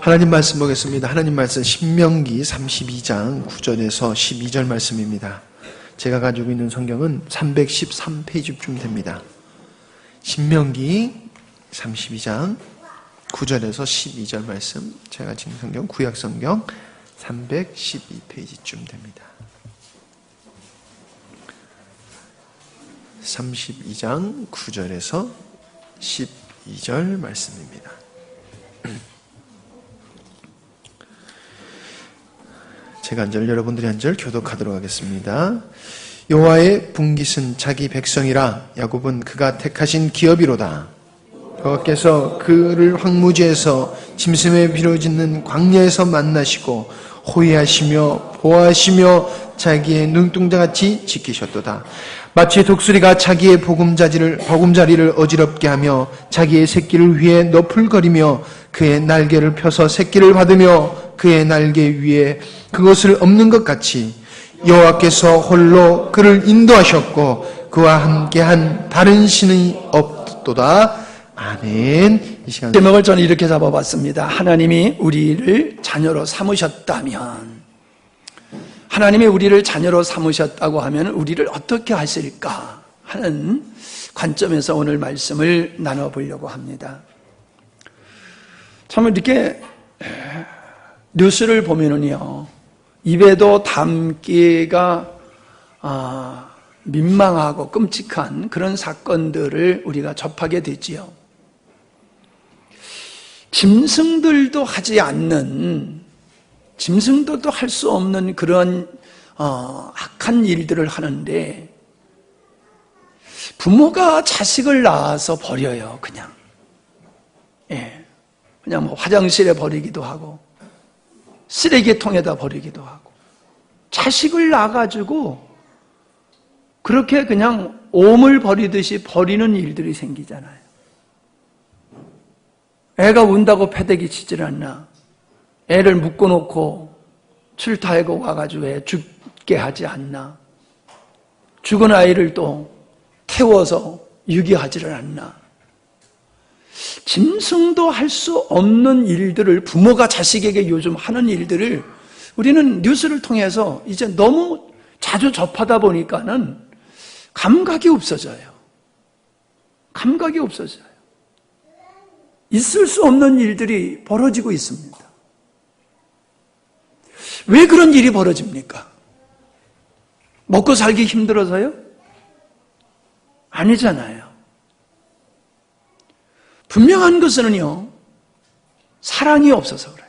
하나님 말씀 보겠습니다. 하나님 말씀 신명기 32장 9절에서 12절 말씀입니다. 제가 가지고 있는 성경은 313페이지쯤 됩니다. 신명기 32장 9절에서 12절 말씀, 제가 지금 성경 구약성경 312페이지쯤 됩니다. 32장 9절에서 12절 말씀입니다. 제가 한 절, 여러분들이 한 절 교독하도록 하겠습니다. 여호와의 분깃은 자기 백성이라. 야곱은 그가 택하신 기업이로다. 여호와께서 그를 황무지에서 짐승의 피로 짓는 광야에서 만나시고 호위하시며 보호하시며 자기의 눈동자같이 지키셨도다. 마치 독수리가 자기의 보금자리를 어지럽게 하며 자기의 새끼를 위해 너풀거리며 그의 날개를 펴서 새끼를 받으며 그의 날개 위에 그것을 엎는 것 같이 여호와께서 홀로 그를 인도하셨고 그와 함께한 다른 신이 없도다. 아멘. 이 시간 제목을 저는 이렇게 잡아봤습니다. 하나님이 우리를 자녀로 삼으셨다면, 하나님이 우리를 자녀로 삼으셨다고 하면 우리를 어떻게 하실까 하는 관점에서 오늘 말씀을 나눠보려고 합니다. 참 이렇게 뉴스를 보면은요, 입에도 담기가 민망하고 끔찍한 그런 사건들을 우리가 접하게 되지요. 짐승들도 하지 않는, 짐승들도 할 수 없는 그런 악한 일들을 하는데, 부모가 자식을 낳아서 버려요. 그냥 그냥 뭐 화장실에 버리기도 하고 쓰레기통에다 버리기도 하고, 자식을 낳아가지고 그렇게 그냥 오물 버리듯이 버리는 일들이 생기잖아요. 애가 운다고 패대기 치질 않나, 애를 묶어놓고 출타하고 와가지고 애 죽게 하지 않나, 죽은 아이를 또 태워서 유기하지를 않나. 짐승도 할 수 없는 일들을 부모가 자식에게 요즘 하는 일들을 우리는 뉴스를 통해서 이제 너무 자주 접하다 보니까는 감각이 없어져요. 감각이 없어져요. 있을 수 없는 일들이 벌어지고 있습니다. 왜 그런 일이 벌어집니까? 먹고 살기 힘들어서요? 아니잖아요. 분명한 것은요, 사랑이 없어서 그래요.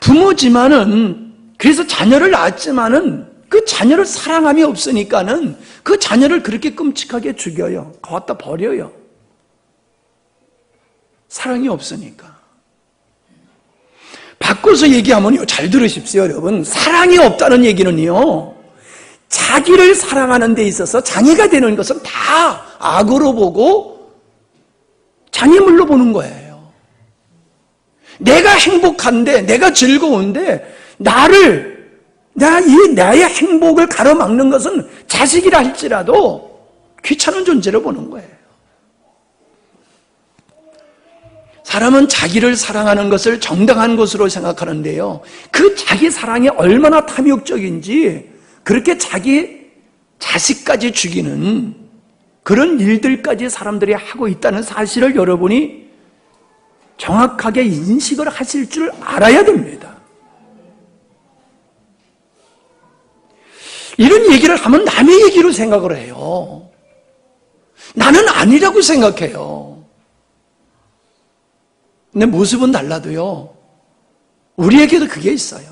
부모지만은, 그래서 자녀를 낳았지만은 그 자녀를 사랑함이 없으니까는 그 자녀를 그렇게 끔찍하게 죽여요. 갖다 버려요. 사랑이 없으니까. 바꿔서 얘기하면요, 잘 들으십시오, 여러분. 사랑이 없다는 얘기는요, 자기를 사랑하는 데 있어서 장애가 되는 것은 다 악으로 보고 장애물로 보는 거예요. 내가 행복한데, 내가 즐거운데, 나의 행복을 가로막는 것은 자식이라 할지라도 귀찮은 존재로 보는 거예요. 사람은 자기를 사랑하는 것을 정당한 것으로 생각하는데요, 그 자기 사랑이 얼마나 탐욕적인지 그렇게 자기 자식까지 죽이는 그런 일들까지 사람들이 하고 있다는 사실을 여러분이 정확하게 인식을 하실 줄 알아야 됩니다. 이런 얘기를 하면 남의 얘기로 생각을 해요. 나는 아니라고 생각해요. 근데 모습은 달라도요, 우리에게도 그게 있어요.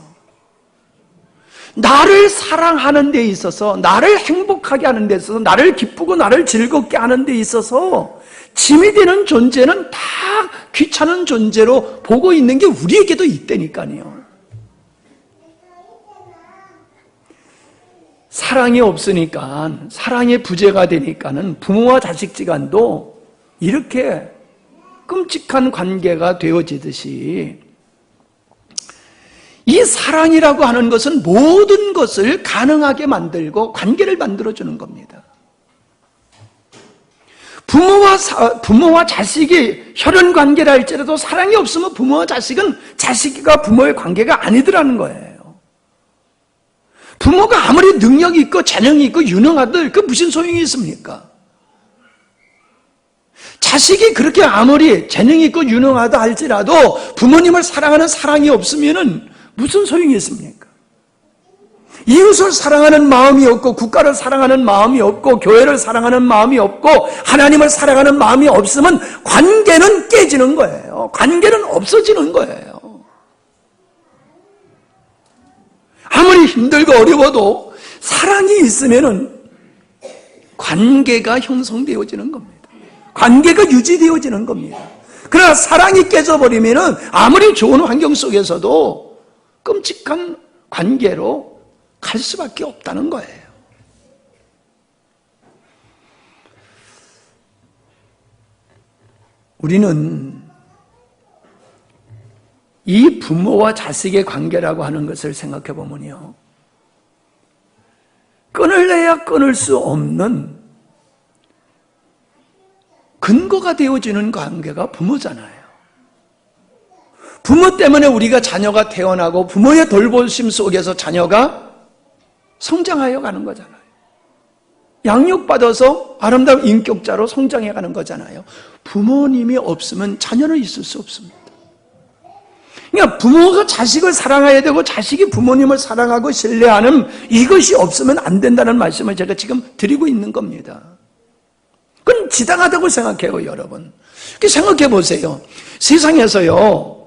나를 사랑하는 데 있어서, 나를 행복하게 하는 데 있어서, 나를 기쁘고 나를 즐겁게 하는 데 있어서 짐이 되는 존재는 다 귀찮은 존재로 보고 있는 게 우리에게도 있다니까요. 사랑이 없으니까, 사랑의 부재가 되니까는 부모와 자식지간도 이렇게 끔찍한 관계가 되어지듯이, 이 사랑이라고 하는 것은 모든 것을 가능하게 만들고 관계를 만들어주는 겁니다. 부모와 자식이 혈연 관계라 할지라도 사랑이 없으면 부모와 자식은 자식과 부모의 관계가 아니더라는 거예요. 부모가 아무리 능력이 있고 재능이 있고 유능하들 그 무슨 소용이 있습니까? 자식이 그렇게 아무리 재능이 있고 유능하다 할지라도 부모님을 사랑하는 사랑이 없으면은 무슨 소용이 있습니까? 이웃을 사랑하는 마음이 없고 국가를 사랑하는 마음이 없고 교회를 사랑하는 마음이 없고 하나님을 사랑하는 마음이 없으면 관계는 깨지는 거예요. 관계는 없어지는 거예요. 아무리 힘들고 어려워도 사랑이 있으면은 관계가 형성되어지는 겁니다. 관계가 유지되어지는 겁니다. 그러나 사랑이 깨져버리면은 아무리 좋은 환경 속에서도 끔찍한 관계로 갈 수밖에 없다는 거예요. 우리는 이 부모와 자식의 관계라고 하는 것을 생각해 보면요, 끊을래야 끊을 수 없는 근거가 되어지는 관계가 부모잖아요. 부모 때문에 우리가 자녀가 태어나고 부모의 돌보심 속에서 자녀가 성장하여 가는 거잖아요. 양육받아서 아름다운 인격자로 성장해 가는 거잖아요. 부모님이 없으면 자녀는 있을 수 없습니다. 그러니까 부모가 자식을 사랑해야 되고 자식이 부모님을 사랑하고 신뢰하는 이것이 없으면 안 된다는 말씀을 제가 지금 드리고 있는 겁니다. 그건 지당하다고 생각해요, 여러분. 생각해 보세요. 세상에서요,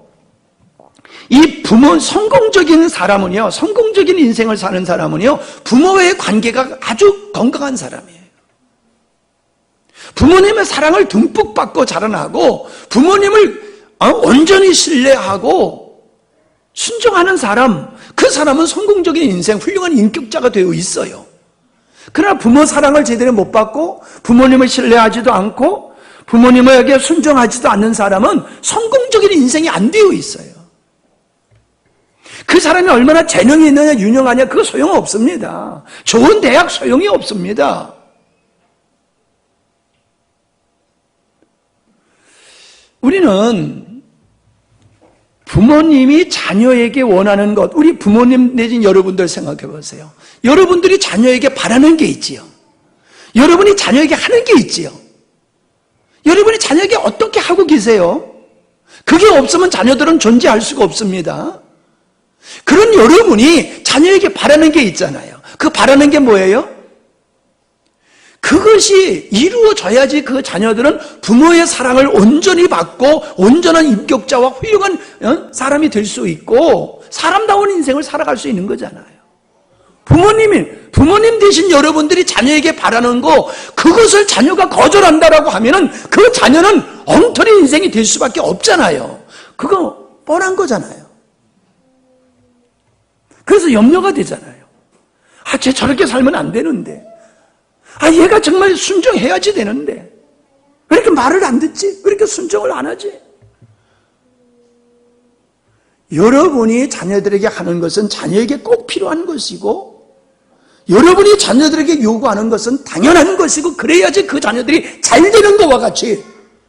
이 성공적인 사람은요, 성공적인 인생을 사는 사람은요, 부모와의 관계가 아주 건강한 사람이에요. 부모님의 사랑을 듬뿍 받고 자라나고, 부모님을 온전히 신뢰하고, 순종하는 사람, 그 사람은 성공적인 인생, 훌륭한 인격자가 되어 있어요. 그러나 부모 사랑을 제대로 못 받고, 부모님을 신뢰하지도 않고, 부모님에게 순종하지도 않는 사람은 성공적인 인생이 안 되어 있어요. 그 사람이 얼마나 재능이 있느냐, 유능하냐, 그거 소용없습니다. 좋은 대학 소용이 없습니다. 우리는 부모님이 자녀에게 원하는 것, 우리 부모님 내진 여러분들 생각해 보세요. 여러분들이 자녀에게 바라는 게 있지요. 여러분이 자녀에게 하는 게 있지요. 여러분이 자녀에게 어떻게 하고 계세요? 그게 없으면 자녀들은 존재할 수가 없습니다. 그런 여러분이 자녀에게 바라는 게 있잖아요. 그 바라는 게 뭐예요? 그것이 이루어져야지 그 자녀들은 부모의 사랑을 온전히 받고 온전한 인격자와 훌륭한 사람이 될 수 있고 사람다운 인생을 살아갈 수 있는 거잖아요. 부모님 대신 여러분들이 자녀에게 바라는 거, 그것을 자녀가 거절한다라고 하면은 그 자녀는 엉터리 인생이 될 수밖에 없잖아요. 그거 뻔한 거잖아요. 그래서 염려가 되잖아요. 쟤 저렇게 살면 안 되는데. 얘가 정말 순종해야지 되는데. 왜 이렇게 말을 안 듣지? 왜 이렇게 순종을 안 하지? 여러분이 자녀들에게 하는 것은 자녀에게 꼭 필요한 것이고, 여러분이 자녀들에게 요구하는 것은 당연한 것이고, 그래야지 그 자녀들이 잘 되는 것과 같이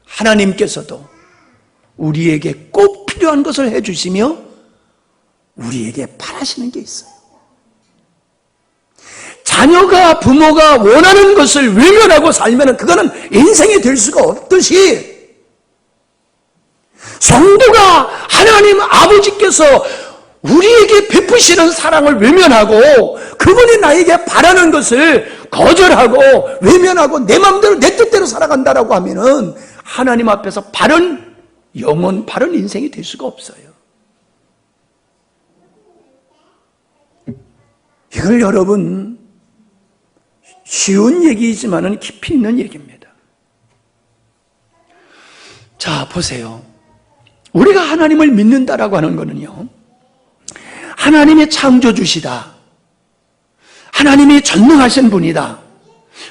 하나님께서도 우리에게 꼭 필요한 것을 해주시며 우리에게 바라시는 게 있어요. 자녀가 부모가 원하는 것을 외면하고 살면 그거는 인생이 될 수가 없듯이, 성도가 하나님 아버지께서 우리에게 베푸시는 사랑을 외면하고 그분이 나에게 바라는 것을 거절하고 외면하고 내 마음대로 내 뜻대로 살아간다라고 하면은 하나님 앞에서 바른 영혼, 바른 인생이 될 수가 없어요. 이걸 여러분, 쉬운 얘기이지만은 깊이 있는 얘기입니다. 자, 보세요. 우리가 하나님을 믿는다라고 하는 거는요, 하나님이 창조주시다, 하나님이 전능하신 분이다,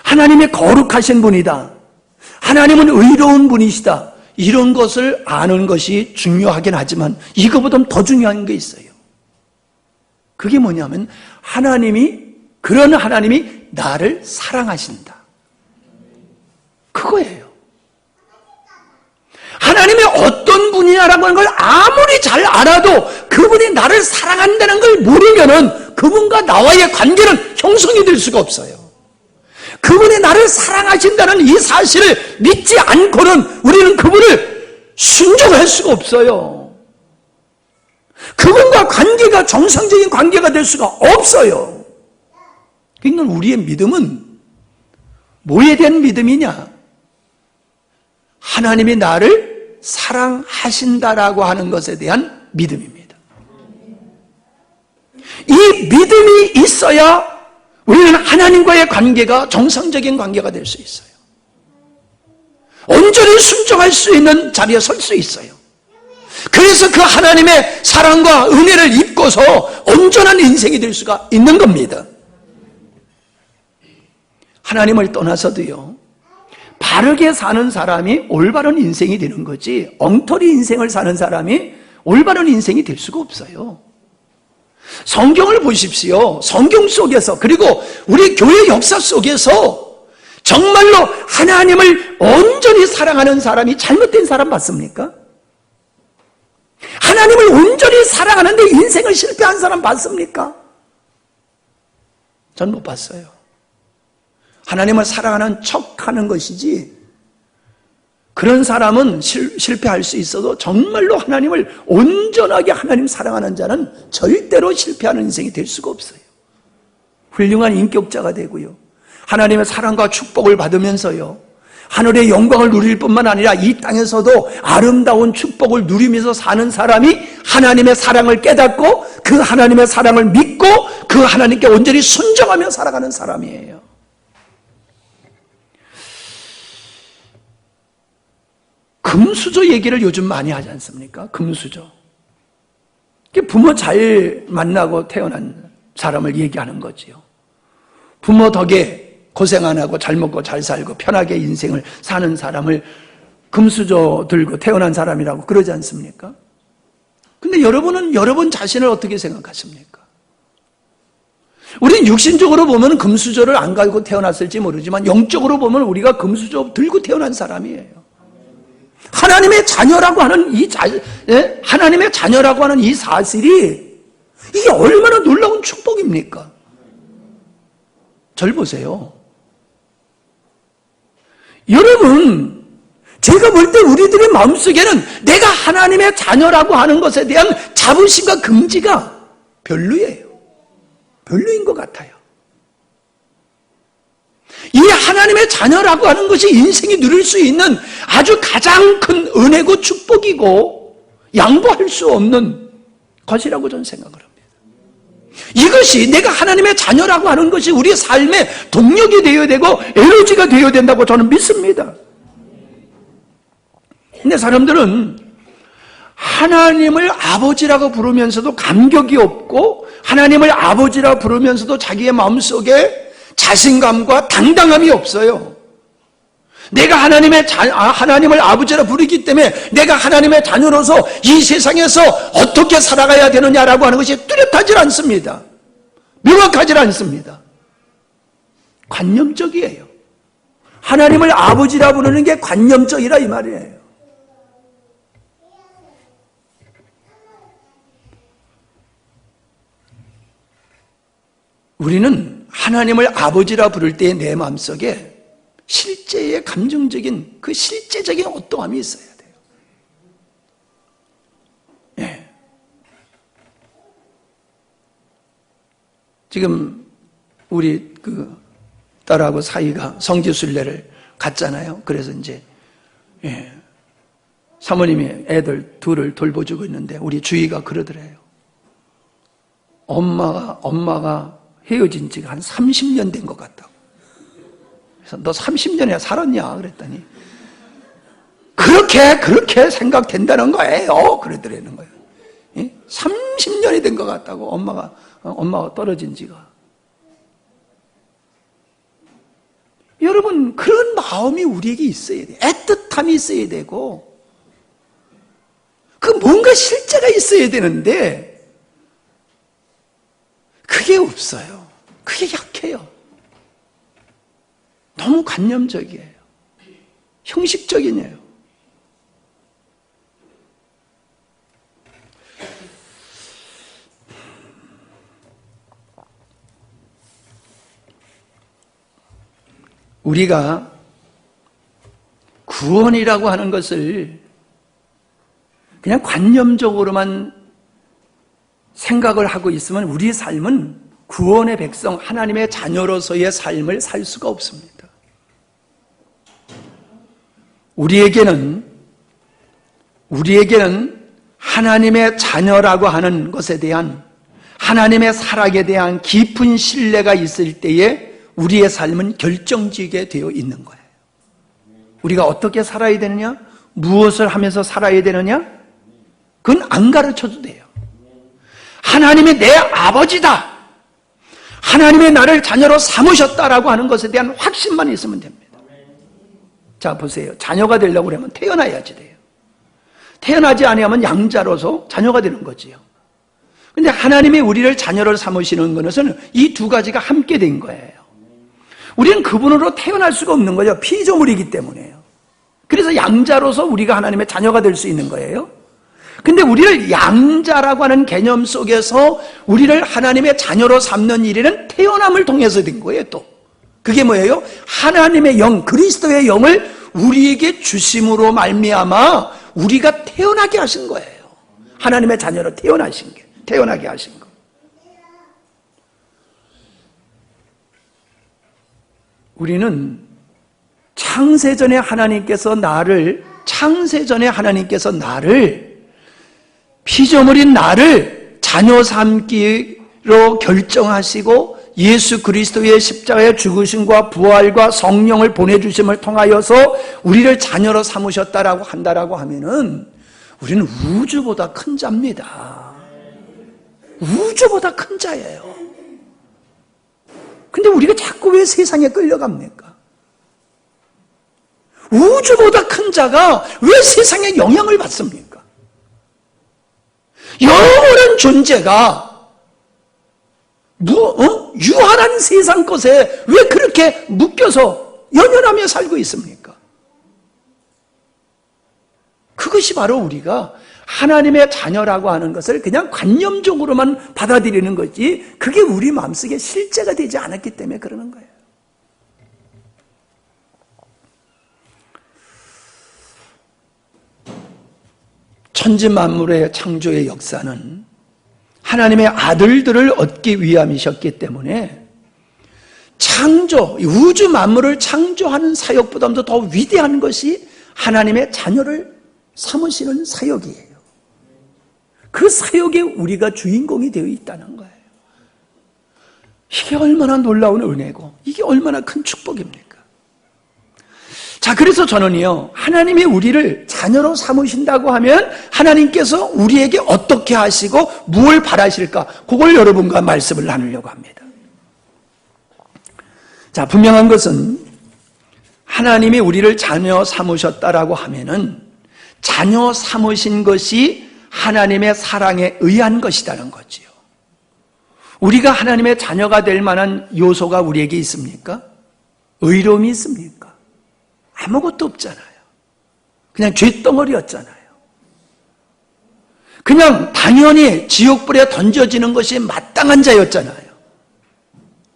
하나님이 거룩하신 분이다, 하나님은 의로운 분이시다, 이런 것을 아는 것이 중요하긴 하지만 이거보다 더 중요한 게 있어요. 그게 뭐냐면 그런 하나님이 나를 사랑하신다, 그거예요. 하나님이 어떤 분이냐라고 하는 걸 아무리 잘 알아도 그분이 나를 사랑한다는 걸 모르면은 그분과 나와의 관계는 형성이 될 수가 없어요. 그분이 나를 사랑하신다는 이 사실을 믿지 않고는 우리는 그분을 순종할 수가 없어요. 그분과 관계가 정상적인 관계가 될 수가 없어요. 그러니까 우리의 믿음은 뭐에 대한 믿음이냐? 하나님이 나를 사랑하신다라고 하는 것에 대한 믿음입니다. 이 믿음이 있어야 우리는 하나님과의 관계가 정상적인 관계가 될 수 있어요. 온전히 순종할 수 있는 자리에 설 수 있어요. 그래서 그 하나님의 사랑과 은혜를 입고서 온전한 인생이 될 수가 있는 겁니다. 하나님을 떠나서도요, 바르게 사는 사람이 올바른 인생이 되는 거지, 엉터리 인생을 사는 사람이 올바른 인생이 될 수가 없어요. 성경을 보십시오. 성경 속에서, 그리고 우리 교회 역사 속에서 정말로 하나님을 온전히 사랑하는 사람이 잘못된 사람 봤습니까? 하나님을 온전히 사랑하는데 인생을 실패한 사람 봤습니까? 전 못 봤어요. 하나님을 사랑하는 척하는 것이지, 그런 사람은 실패할 수 있어도 정말로 하나님을 온전하게 하나님 사랑하는 자는 절대로 실패하는 인생이 될 수가 없어요. 훌륭한 인격자가 되고요, 하나님의 사랑과 축복을 받으면서요, 하늘의 영광을 누릴 뿐만 아니라 이 땅에서도 아름다운 축복을 누리면서 사는 사람이 하나님의 사랑을 깨닫고 그 하나님의 사랑을 믿고 그 하나님께 온전히 순종하며 살아가는 사람이에요. 금수저 얘기를 요즘 많이 하지 않습니까? 금수저. 부모 잘 만나고 태어난 사람을 얘기하는 거지요. 부모 덕에 고생 안 하고 잘 먹고 잘 살고 편하게 인생을 사는 사람을 금수저 들고 태어난 사람이라고 그러지 않습니까? 근데 여러분은 여러분 자신을 어떻게 생각하십니까? 우리는 육신적으로 보면 금수저를 안 가지고 태어났을지 모르지만 영적으로 보면 우리가 금수저 들고 태어난 사람이에요. 하나님의 자녀라고 하는 하나님의 자녀라고 하는 이 사실이 이게 얼마나 놀라운 축복입니까? 절 보세요. 여러분, 제가 볼 때 우리들의 마음속에는 내가 하나님의 자녀라고 하는 것에 대한 자부심과 긍지가 별로예요. 별로인 것 같아요. 이 하나님의 자녀라고 하는 것이 인생이 누릴 수 있는 아주 가장 큰 은혜고 축복이고 양보할 수 없는 것이라고 저는 생각을 합니다. 이것이 내가 하나님의 자녀라고 하는 것이 우리 삶의 동력이 되어야 되고 에너지가 되어야 된다고 저는 믿습니다. 근데 사람들은 하나님을 아버지라고 부르면서도 감격이 없고 하나님을 아버지라고 부르면서도 자기의 마음속에 자신감과 당당함이 없어요. 내가 하나님을 아버지라 부르기 때문에 내가 하나님의 자녀로서 이 세상에서 어떻게 살아가야 되느냐라고 하는 것이 뚜렷하지 않습니다. 명확하지 않습니다. 관념적이에요. 하나님을 아버지라 부르는 게 관념적이라 이 말이에요. 우리는 하나님을 아버지라 부를 때 내 마음속에 실제의 감정적인 그 실제적인 어떠함이 있어야 돼요. 예. 지금 우리 그 딸하고 사이가 성지순례를 갔잖아요. 그래서 이제 사모님이 애들 둘을 돌보주고 있는데 우리 주희가 그러더래요. 엄마가 헤어진 지가 한 30년 된 것 같다고. 그래서 너 30년이나 살았냐? 그랬더니 그렇게 생각된다는 거예요. 그러더라는 거예요. 30년이 된 것 같다고. 엄마가 떨어진 지가. 여러분, 그런 마음이 우리에게 있어야 돼요. 애틋함이 있어야 되고 그 뭔가 실제가 있어야 되는데 그게 없어요. 그게 약해요. 너무 관념적이에요. 형식적이네요. 우리가 구원이라고 하는 것을 그냥 관념적으로만 생각을 하고 있으면 우리의 삶은 구원의 백성, 하나님의 자녀로서의 삶을 살 수가 없습니다. 우리에게는 하나님의 자녀라고 하는 것에 대한 하나님의 사랑에 대한 깊은 신뢰가 있을 때에 우리의 삶은 결정지게 되어 있는 거예요. 우리가 어떻게 살아야 되느냐? 무엇을 하면서 살아야 되느냐? 그건 안 가르쳐도 돼요. 하나님이 내 아버지다. 하나님의 나를 자녀로 삼으셨다라고 하는 것에 대한 확신만 있으면 됩니다. 자, 보세요. 자녀가 되려고 그러면 태어나야지 돼요. 태어나지 아니하면 양자로서 자녀가 되는 거지요. 근데 하나님이 우리를 자녀를 삼으시는 것은 이 두 가지가 함께 된 거예요. 우리는 그분으로 태어날 수가 없는 거죠. 피조물이기 때문에요. 그래서 양자로서 우리가 하나님의 자녀가 될 수 있는 거예요. 근데 우리를 양자라고 하는 개념 속에서 우리를 하나님의 자녀로 삼는 일에는 태어남을 통해서 된 거예요, 또. 그게 뭐예요? 하나님의 영, 그리스도의 영을 우리에게 주심으로 말미암아 우리가 태어나게 하신 거예요. 하나님의 자녀로 태어나게 하신 거. 우리는 창세전에 하나님께서 나를 피조물인 나를 자녀 삼기로 결정하시고 예수 그리스도의 십자가의 죽으심과 부활과 성령을 보내주심을 통하여서 우리를 자녀로 삼으셨다라고 한다라고 하면은 우리는 우주보다 큰 자입니다. 우주보다 큰 자예요. 근데 우리가 자꾸 왜 세상에 끌려갑니까? 우주보다 큰 자가 왜 세상에 영향을 받습니까? 영원한 존재가 유한한 세상 것에 왜 그렇게 묶여서 연연하며 살고 있습니까? 그것이 바로 우리가 하나님의 자녀라고 하는 것을 그냥 관념적으로만 받아들이는 거지 그게 우리 마음속에 실제가 되지 않았기 때문에 그러는 거예요. 천지 만물의 창조의 역사는 하나님의 아들들을 얻기 위함이셨기 때문에 우주 만물을 창조하는 사역보다도 더 위대한 것이 하나님의 자녀를 삼으시는 사역이에요. 그 사역에 우리가 주인공이 되어 있다는 거예요. 이게 얼마나 놀라운 은혜고 이게 얼마나 큰 축복입니까? 자, 그래서 저는요, 하나님이 우리를 자녀로 삼으신다고 하면 하나님께서 우리에게 어떻게 하시고 무엇을 바라실까? 그걸 여러분과 말씀을 나누려고 합니다. 자, 분명한 것은 하나님이 우리를 자녀 삼으셨다라고 하면은 자녀 삼으신 것이 하나님의 사랑에 의한 것이라는 거지요. 우리가 하나님의 자녀가 될 만한 요소가 우리에게 있습니까? 의로움이 있습니까? 아무것도 없잖아요. 그냥 쇳덩어리였잖아요. 그냥 당연히 지옥불에 던져지는 것이 마땅한 자였잖아요.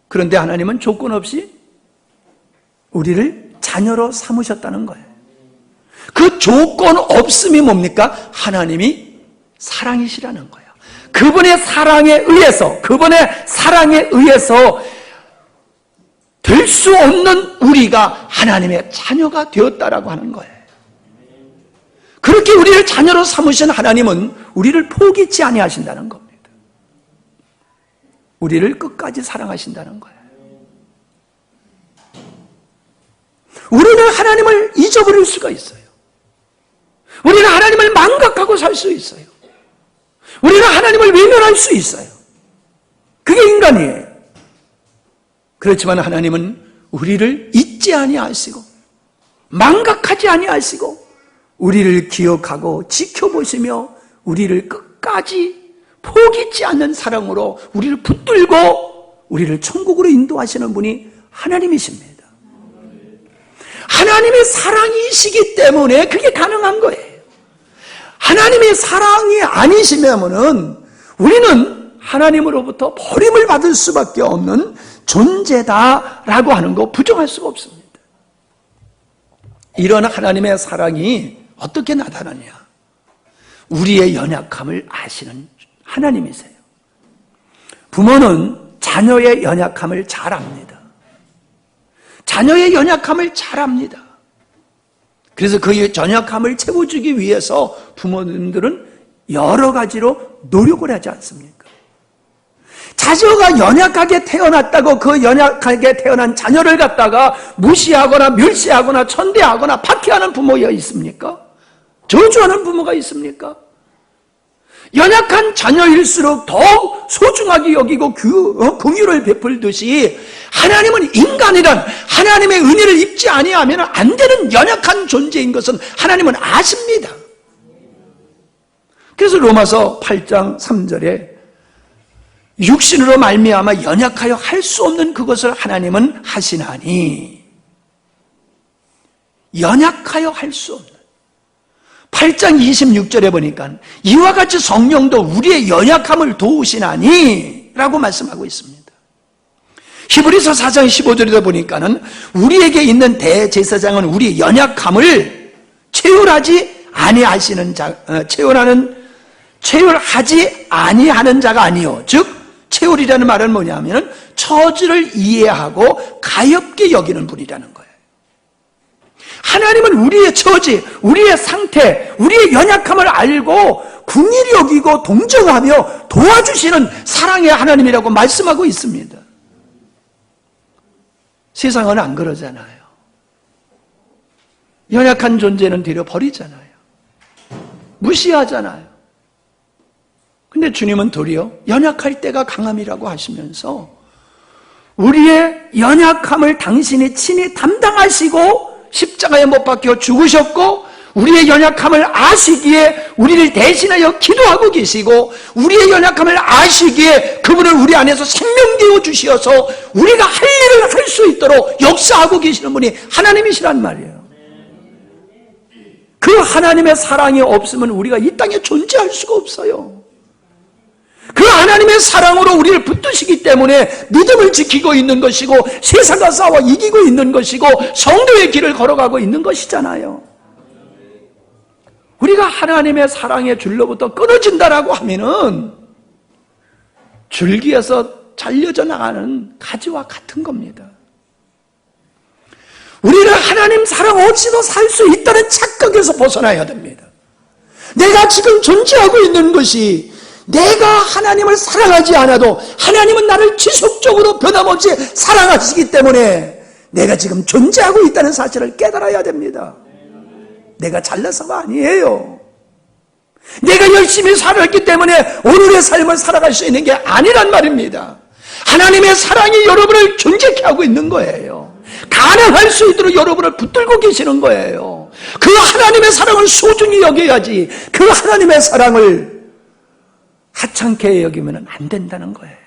그런데 하나님은 조건 없이 우리를 자녀로 삼으셨다는 거예요. 그 조건 없음이 뭡니까? 하나님이 사랑이시라는 거예요. 그분의 사랑에 의해서 될 수 없는 우리가 하나님의 자녀가 되었다라고 하는 거예요. 그렇게 우리를 자녀로 삼으신 하나님은 우리를 포기치 아니하신다는 겁니다. 우리를 끝까지 사랑하신다는 거예요. 우리는 하나님을 잊어버릴 수가 있어요. 우리는 하나님을 망각하고 살 수 있어요. 우리는 하나님을 외면할 수 있어요. 그게 인간이에요. 그렇지만 하나님은 우리를 잊지 아니하시고 망각하지 아니하시고 우리를 기억하고 지켜보시며 우리를 끝까지 포기치 않는 사랑으로 우리를 붙들고 우리를 천국으로 인도하시는 분이 하나님이십니다. 하나님의 사랑이시기 때문에 그게 가능한 거예요. 하나님의 사랑이 아니시면은 우리는 하나님으로부터 버림을 받을 수밖에 없는 존재다라고 하는 거 부정할 수가 없습니다. 이런 하나님의 사랑이 어떻게 나타나냐? 우리의 연약함을 아시는 하나님이세요. 부모는 자녀의 연약함을 잘 압니다. 자녀의 연약함을 잘 압니다. 그래서 그 연약함을 채워주기 위해서 부모님들은 여러 가지로 노력을 하지 않습니까? 자녀가 연약하게 태어났다고 그 연약하게 태어난 자녀를 갖다가 무시하거나 멸시하거나 천대하거나 박해하는 부모가 있습니까? 저주하는 부모가 있습니까? 연약한 자녀일수록 더욱 소중하게 여기고 긍휼을 베풀듯이 하나님은 인간이란 하나님의 은혜를 입지 아니하면 안 되는 연약한 존재인 것은 하나님은 아십니다. 그래서 로마서 8장 3절에 육신으로 말미암아 연약하여 할 수 없는 그것을 하나님은 하시나니, 연약하여 할 수 없는 8장 26절에 보니까 이와 같이 성령도 우리의 연약함을 도우시나니 라고 말씀하고 있습니다. 히브리서 4장 15절에 보니까는 우리에게 있는 대제사장은 우리의 연약함을 체휼하지 아니하는 자가 아니요, 즉 체휼이라는 말은 뭐냐면 처지를 이해하고 가엾게 여기는 분이라는 거예요. 하나님은 우리의 처지, 우리의 상태, 우리의 연약함을 알고 긍휼히 여기고 동정하며 도와주시는 사랑의 하나님이라고 말씀하고 있습니다. 세상은 안 그러잖아요. 연약한 존재는 되려 버리잖아요. 무시하잖아요. 근데 주님은 도리어 연약할 때가 강함이라고 하시면서 우리의 연약함을 당신이 친히 담당하시고 십자가에 못 박혀 죽으셨고, 우리의 연약함을 아시기에 우리를 대신하여 기도하고 계시고, 우리의 연약함을 아시기에 그분을 우리 안에서 생명되어 주시어서 우리가 할 일을 할 수 있도록 역사하고 계시는 분이 하나님이시란 말이에요. 그 하나님의 사랑이 없으면 우리가 이 땅에 존재할 수가 없어요. 그 하나님의 사랑으로 우리를 붙드시기 때문에 믿음을 지키고 있는 것이고 세상과 싸워 이기고 있는 것이고 성도의 길을 걸어가고 있는 것이잖아요. 우리가 하나님의 사랑의 줄로부터 끊어진다라고 하면은 줄기에서 잘려져 나가는 가지와 같은 겁니다. 우리는 하나님 사랑 없이도 살 수 있다는 착각에서 벗어나야 됩니다. 내가 지금 존재하고 있는 것이 내가 하나님을 사랑하지 않아도 하나님은 나를 지속적으로 변함없이 사랑하시기 때문에 내가 지금 존재하고 있다는 사실을 깨달아야 됩니다. 내가 잘나서가 아니에요. 내가 열심히 살았기 때문에 오늘의 삶을 살아갈 수 있는 게 아니란 말입니다. 하나님의 사랑이 여러분을 존재케 하고 있는 거예요. 가능할 수 있도록 여러분을 붙들고 계시는 거예요. 그 하나님의 사랑을 소중히 여겨야지 그 하나님의 사랑을 하찮게 여기면 안 된다는 거예요.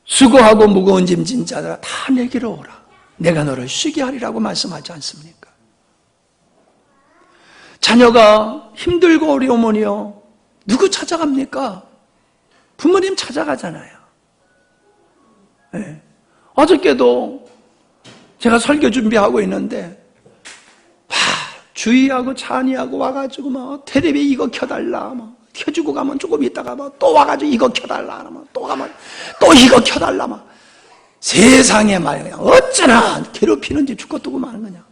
수고하고 무거운 짐 진 자들아 다 내게로 오라. 내가 너를 쉬게 하리라고 말씀하지 않습니까? 자녀가 힘들고 어려우면요 누구 찾아갑니까? 부모님 찾아가잖아요. 네. 어저께도 제가 설교 준비하고 있는데 주희하고 찬이하고 와가지고 막 텔레비 이거 켜달라 막 켜주고 가면 조금 있다가 막 또 와가지고 이거 켜달라 막 또 가면 또 이거 켜달라 막 세상에 말이야 어쩌나 괴롭히는지 죽겠다고 마는 거냐.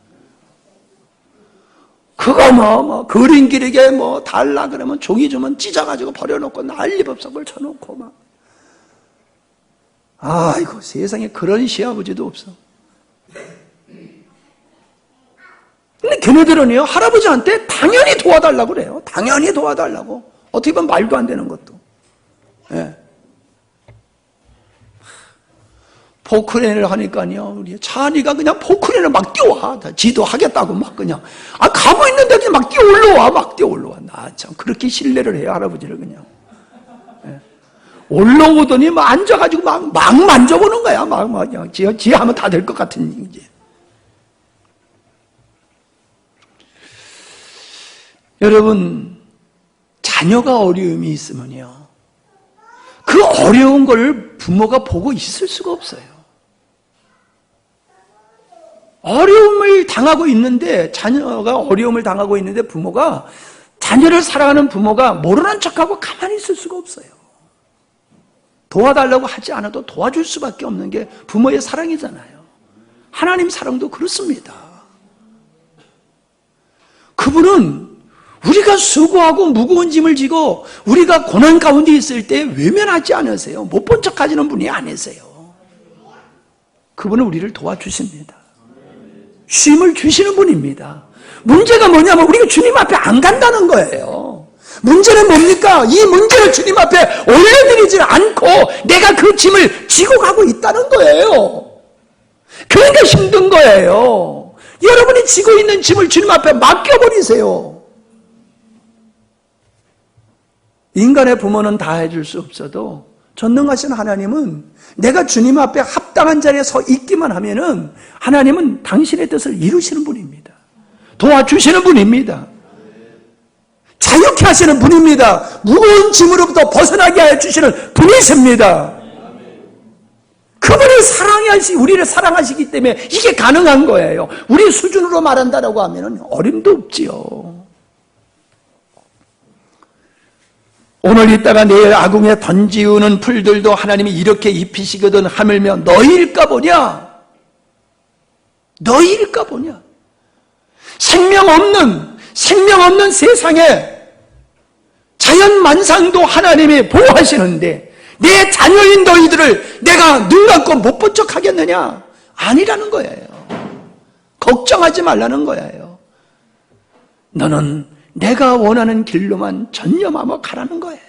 그거 뭐 그림 기르게 뭐 달라 그러면 종이 주면 찢어가지고 버려놓고 난리법석을 쳐놓고 막 아이고 세상에 그런 시아버지도 없어. 근데 걔네들은요 할아버지한테 당연히 도와달라고 그래요. 당연히 도와달라고. 어떻게 보면 말도 안 되는 것도. 예. 포크레인을 하니까요 우리 찬이가 그냥 포크레인을 막 뛰어와. 지도 하겠다고 막 그냥 가고 있는데 그냥 막 뛰어 올라와. 막 뛰어 올라와. 나 참 그렇게 신뢰를 해요 할아버지를 그냥. 예. 올라오더니 막 앉아가지고 막 만져보는 거야. 막 그냥 지 하면 다 될 것 같은 이제. 여러분, 자녀가 어려움이 있으면요 그 어려운 걸 부모가 보고 있을 수가 없어요. 어려움을 당하고 있는데, 자녀가 어려움을 당하고 있는데 부모가, 자녀를 사랑하는 부모가 모르는 척하고 가만히 있을 수가 없어요. 도와달라고 하지 않아도 도와줄 수밖에 없는 게 부모의 사랑이잖아요. 하나님 사랑도 그렇습니다. 그분은 우리가 수고하고 무거운 짐을 지고 우리가 고난 가운데 있을 때 외면하지 않으세요. 못 본 척 하시는 분이 아니세요. 그분은 우리를 도와주십니다. 쉼을 주시는 분입니다. 문제가 뭐냐면 우리가 주님 앞에 안 간다는 거예요. 문제는 뭡니까? 이 문제를 주님 앞에 올려드리지 않고 내가 그 짐을 지고 가고 있다는 거예요. 그러니까 힘든 거예요. 여러분이 지고 있는 짐을 주님 앞에 맡겨버리세요. 인간의 부모는 다 해줄 수 없어도 전능하신 하나님은 내가 주님 앞에 합당한 자리에 서 있기만 하면은 하나님은 당신의 뜻을 이루시는 분입니다. 도와주시는 분입니다. 자유케 하시는 분입니다. 무거운 짐으로부터 벗어나게 하여 주시는 분이십니다. 그분이 우리를 사랑하시기 때문에 이게 가능한 거예요. 우리 수준으로 말한다라고 하면 어림도 없지요. 오늘 있다가 내일 아궁에 던지우는 풀들도 하나님이 이렇게 입히시거든 하물며 너희일까 보냐? 너희일까 보냐? 생명 없는 세상에 자연만상도 하나님이 보호하시는데 내 자녀인 너희들을 내가 눈 감고 못 본 척 하겠느냐? 아니라는 거예요. 걱정하지 말라는 거예요. 너는 내가 원하는 길로만 전념하며 가라는 거예요.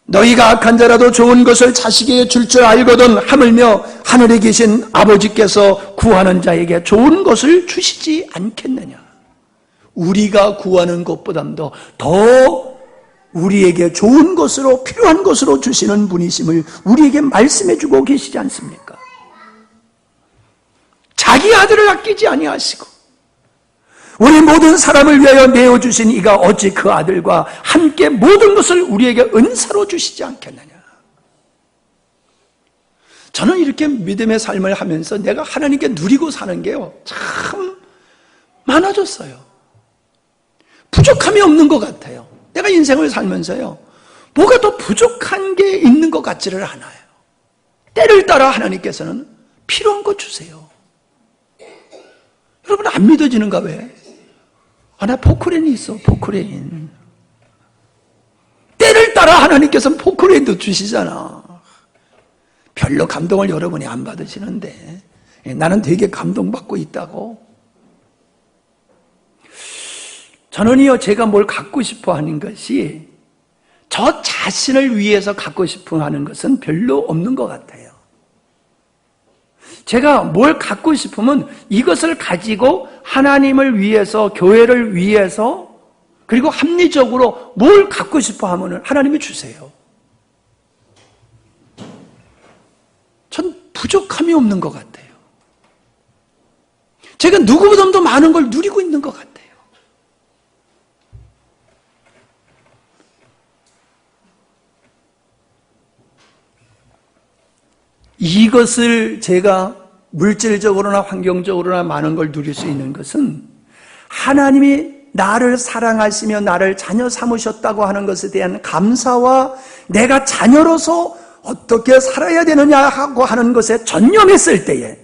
너희가 악한 자라도 좋은 것을 자식에게 줄 줄 알거든 하물며 하늘에 계신 아버지께서 구하는 자에게 좋은 것을 주시지 않겠느냐. 우리가 구하는 것보다도 더 우리에게 좋은 것으로 필요한 것으로 주시는 분이심을 우리에게 말씀해 주고 계시지 않습니까? 자기 아들을 아끼지 아니하시고 우리 모든 사람을 위하여 내어주신 이가 어찌 그 아들과 함께 모든 것을 우리에게 은사로 주시지 않겠느냐. 저는 이렇게 믿음의 삶을 하면서 내가 하나님께 누리고 사는 게요 참 많아졌어요. 부족함이 없는 것 같아요. 내가 인생을 살면서요 뭐가 더 부족한 게 있는 것 같지를 않아요. 때를 따라 하나님께서는 필요한 거 주세요. 여러분 안 믿어지는가 왜? 나 포크레인이 있어. 포크레인. 때를 따라 하나님께서는 포크레인도 주시잖아. 별로 감동을 여러분이 안 받으시는데 나는 되게 감동받고 있다고. 저는요 제가 뭘 갖고 싶어 하는 것이 저 자신을 위해서 갖고 싶어 하는 것은 별로 없는 것 같아요. 제가 뭘 갖고 싶으면 이것을 가지고 하나님을 위해서, 교회를 위해서, 그리고 합리적으로 뭘 갖고 싶어 하면 하나님이 주세요. 전 부족함이 없는 것 같아요. 제가 누구보다도 많은 걸 누리고 있는 것 같아요. 이것을 제가 물질적으로나 환경적으로나 많은 걸 누릴 수 있는 것은 하나님이 나를 사랑하시며 나를 자녀 삼으셨다고 하는 것에 대한 감사와 내가 자녀로서 어떻게 살아야 되느냐 하고 하는 것에 전념했을 때에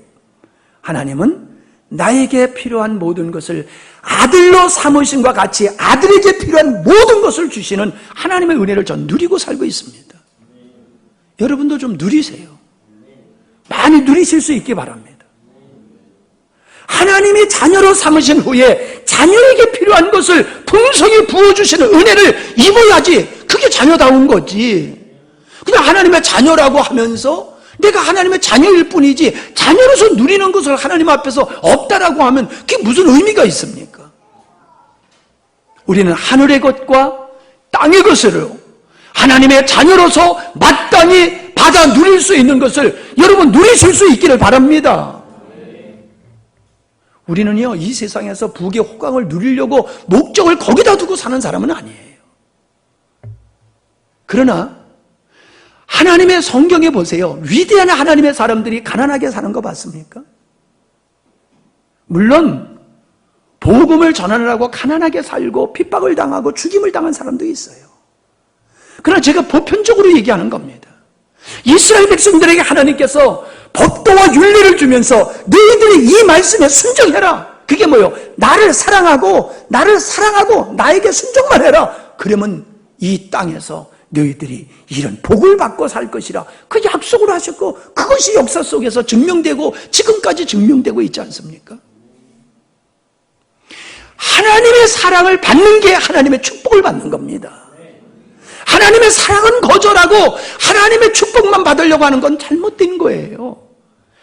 하나님은 나에게 필요한 모든 것을 아들로 삼으심과 같이 아들에게 필요한 모든 것을 주시는 하나님의 은혜를 전 누리고 살고 있습니다. 여러분도 좀 누리세요. 많이 누리실 수 있기 바랍니다. 하나님이 자녀로 삼으신 후에 자녀에게 필요한 것을 풍성히 부어주시는 은혜를 입어야지 그게 자녀다운 거지. 그냥 하나님의 자녀라고 하면서 내가 하나님의 자녀일 뿐이지 자녀로서 누리는 것을 하나님 앞에서 없다라고 하면 그게 무슨 의미가 있습니까? 우리는 하늘의 것과 땅의 것으로 하나님의 자녀로서 마땅히 받아 누릴 수 있는 것을 여러분 누리실 수 있기를 바랍니다. 우리는요 이 세상에서 부귀 호강을 누리려고 목적을 거기다 두고 사는 사람은 아니에요. 그러나 하나님의 성경에 보세요. 위대한 하나님의 사람들이 가난하게 사는 거 봤습니까? 물론 복음을 전하느라고 가난하게 살고 핍박을 당하고 죽임을 당한 사람도 있어요. 그러나 제가 보편적으로 얘기하는 겁니다. 이스라엘 백성들에게 하나님께서 법도와 윤리를 주면서 너희들이 이 말씀에 순종해라. 그게 뭐예요? 나를 사랑하고 나에게 순종만 해라. 그러면 이 땅에서 너희들이 이런 복을 받고 살 것이라 그 약속을 하셨고 그것이 역사 속에서 증명되고 지금까지 증명되고 있지 않습니까? 하나님의 사랑을 받는 게 하나님의 축복을 받는 겁니다. 하나님의 사랑은 거절하고 하나님의 축복만 받으려고 하는 건 잘못된 거예요.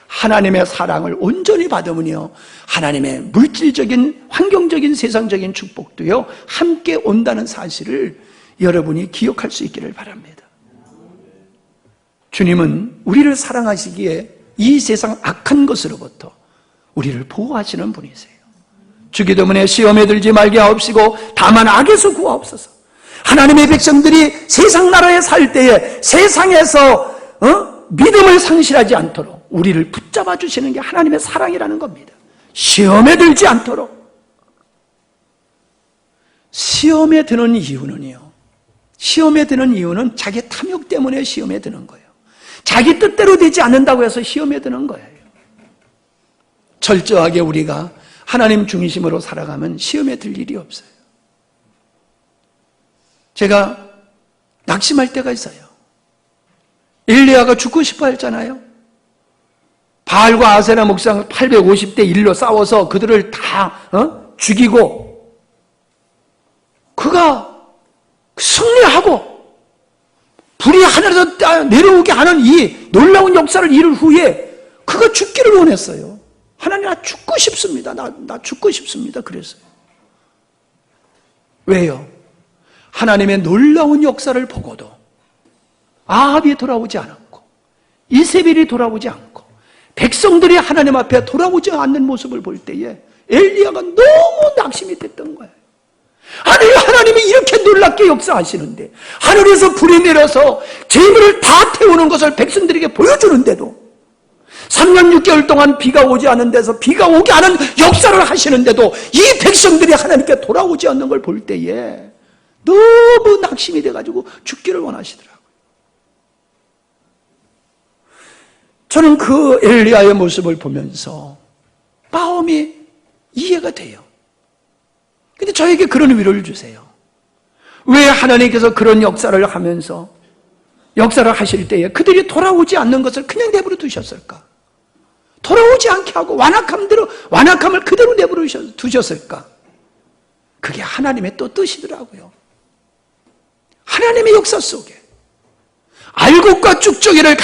하나님의 사랑을 온전히 받으면요, 하나님의 물질적인, 환경적인, 세상적인 축복도요 함께 온다는 사실을 여러분이 기억할 수 있기를 바랍니다. 주님은 우리를 사랑하시기에 이 세상 악한 것으로부터 우리를 보호하시는 분이세요. 주기도문에 시험에 들지 말게 하옵시고 다만 악에서 구하옵소서. 하나님의 백성들이 세상 나라에 살 때에 세상에서 믿음을 상실하지 않도록 우리를 붙잡아 주시는 게 하나님의 사랑이라는 겁니다. 시험에 들지 않도록. 시험에 드는 이유는요, 시험에 드는 이유는 자기 탐욕 때문에 시험에 드는 거예요. 자기 뜻대로 되지 않는다고 해서 시험에 드는 거예요. 철저하게 우리가 하나님 중심으로 살아가면 시험에 들 일이 없어요. 제가 낙심할 때가 있어요. 엘리야가 죽고 싶어 했잖아요. 바알과 아세라 목상 850대 1로 싸워서 그들을 다 죽이고 그가 승리하고 불이 하늘에서 내려오게 하는 이 놀라운 역사를 이룰 후에 그가 죽기를 원했어요. 하나님, 나 죽고 싶습니다. 나 죽고 싶습니다. 그랬어요. 왜요? 하나님의 놀라운 역사를 보고도 아합이 돌아오지 않았고 이세벨이 돌아오지 않고 백성들이 하나님 앞에 돌아오지 않는 모습을 볼 때에 엘리야가 너무 낙심이 됐던 거예요. 아니, 하나님이 이렇게 놀랍게 역사하시는데 하늘에서 불이 내려서 재물을 다 태우는 것을 백성들에게 보여주는데도 3년 6개월 동안 비가 오지 않은 데서 비가 오게 하는 역사를 하시는데도 이 백성들이 하나님께 돌아오지 않는 걸 볼 때에 너무 낙심이 돼가지고 죽기를 원하시더라고요. 저는 그 엘리야의 모습을 보면서 마음이 이해가 돼요. 근데 저에게 그런 위로를 주세요. 왜 하나님께서 그런 역사를 하면서 역사를 하실 때에 그들이 돌아오지 않는 것을 그냥 내버려 두셨을까? 돌아오지 않게 하고 완악함을 그대로 내버려 두셨을까? 그게 하나님의 또 뜻이더라고요. 하나님의 역사 속에 알곡과 쭉쭉이를